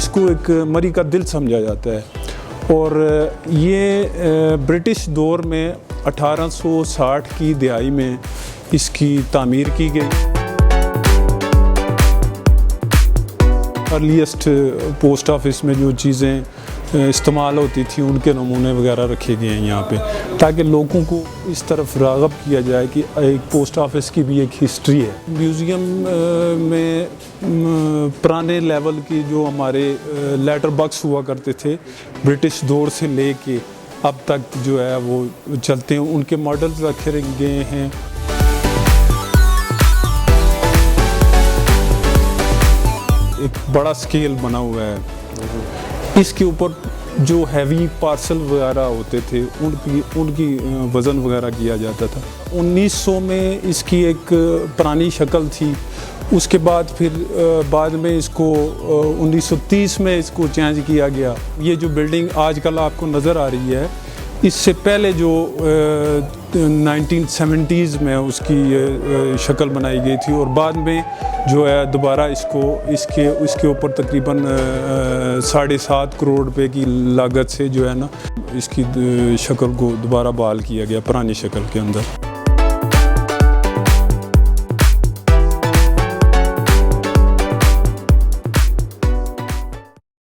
اس کو ایک مری کا دل سمجھا جاتا ہے، اور یہ برٹش دور میں 1860 کی دہائی میں اس کی تعمیر کی گئی۔ ارلیسٹ پوسٹ آفس میں جو چیزیں استعمال ہوتی تھیں ان کے نمونے وغیرہ رکھے گئے ہیں یہاں پہ، تاکہ لوگوں کو اس طرف راغب کیا جائے کہ ایک پوسٹ آفس کی بھی ایک ہسٹری ہے۔ میوزیم میں پرانے لیول کی جو ہمارے لیٹر باکس ہوا کرتے تھے برٹش دور سے لے کے اب تک جو ہے وہ چلتے ہیں، ان کے ماڈلز رکھے گئے ہیں۔ ایک بڑا سکیل بنا ہوا ہے، اس کے اوپر جو ہیوی پارسل وغیرہ ہوتے تھے ان کی وزن وغیرہ کیا جاتا تھا۔ 1900 میں اس کی ایک پرانی شکل تھی، اس کے بعد پھر بعد میں اس کو 1930 میں اس کو چینج کیا گیا۔ یہ جو بلڈنگ آج کل آپ کو نظر آ رہی ہے، اس سے پہلے جو 1970s میں اس کی شکل بنائی گئی تھی، اور بعد میں جو ہے دوبارہ اس کے اوپر تقریباً 7.5 کروڑ روپے کی لاگت سے جو ہے نا اس کی شکل کو دوبارہ بحال کیا گیا پرانی شکل کے اندر۔